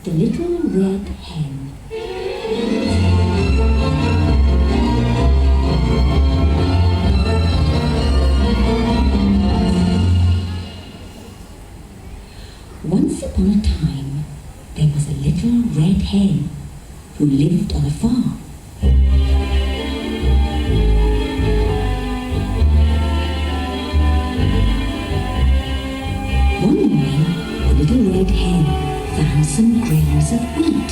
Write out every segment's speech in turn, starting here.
The Little Red Hen. Once upon a time, there was a little red hen who lived on a farm. One morning, the little red hen found some grains of wheat.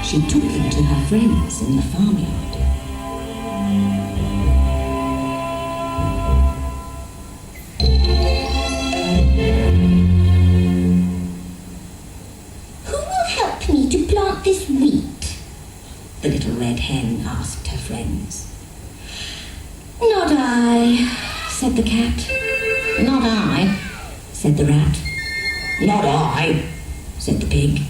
She took them to her friends in the farmyard. Who will help me to plant this wheat? The little red hen asked her friends. Not I, said the cat. Not I, said the rat. Not I, said the pig.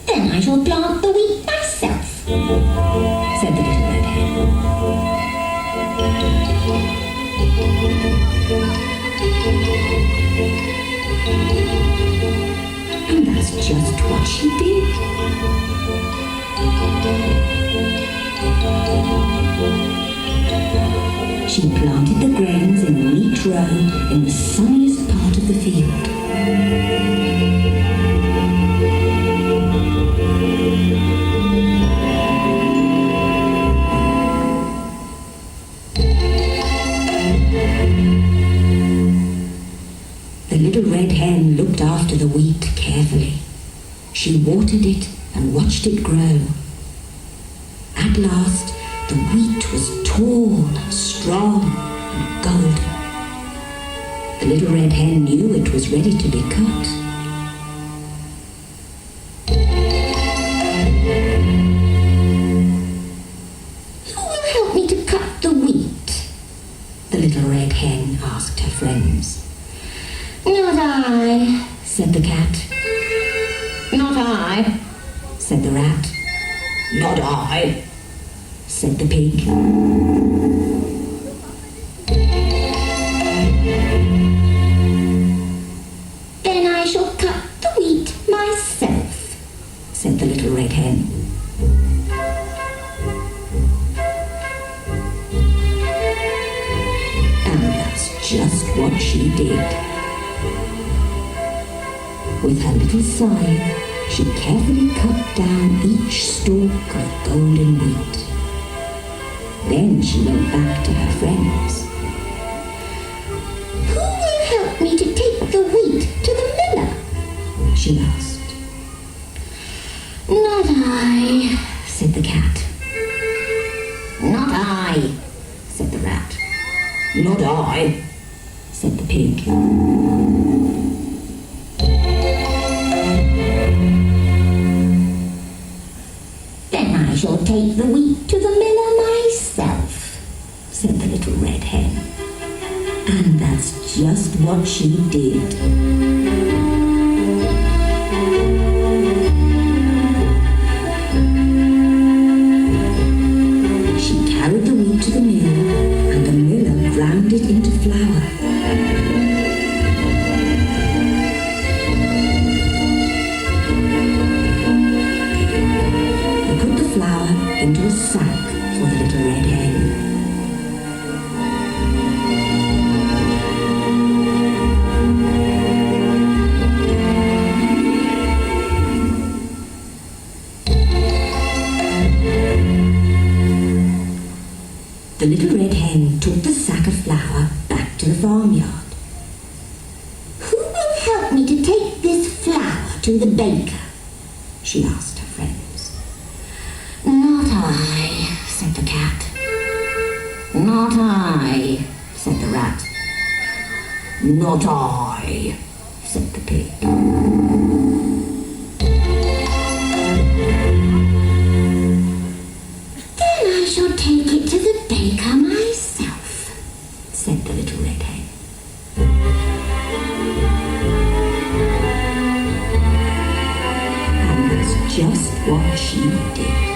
Then I shall plant the wheat myself, said the little red hen. And that's just what she did. She planted the grains in a neat row in the sunniest part of the field. The little red hen looked after the wheat carefully. She watered it and watched it grow. At last, the wheat was tall, strong, and golden. The little red hen knew it was ready to be cut. Who will help me to cut the wheat? The little red hen asked her friends. Not I, said the cat. Not I, said the rat. Not I, said the pig. Then I shall cut the wheat myself, said the little red hen. And that's just what she did. With her little scythe, she carefully cut down each stalk of golden wheat. Then she went back to her friends. Who will help me to take the wheat to the miller? She asked. Not I, said the cat. Not I, said the rat. Not I, said the pig. Then I shall take the wheat to the miller myself, said the little red hen. And that's just what she did. She carried the wheat to the mill, and the miller ground it into flour. Into a sack for the little red hen. The little red hen took the sack of flour back to the farmyard. Who will help me to take this flour to the baker? She asked her friends. Not I, said the cat. Not I, said the rat. Not I, said the pig. Then I shall take it to the baker myself, said the little red hen. And that's just what she did.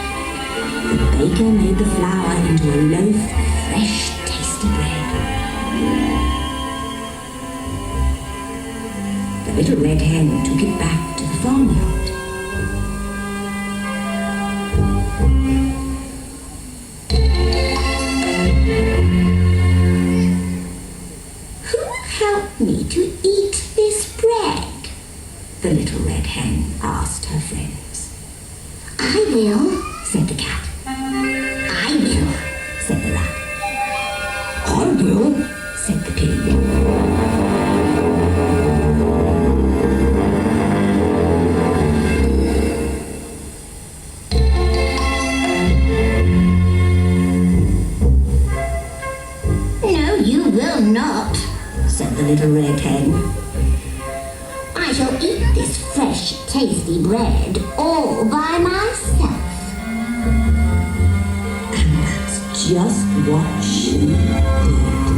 The baker made the flour into a loaf of fresh, tasty bread. little red hen took it back to the farmyard. Who will help me to eat this bread? The little red hen asked her friends. I will, said the cat. I will, said the rat. I will, said the pig. No, you will not, said the little red hen. I shall eat this fresh, tasty bread all by myself. And that's just what she did.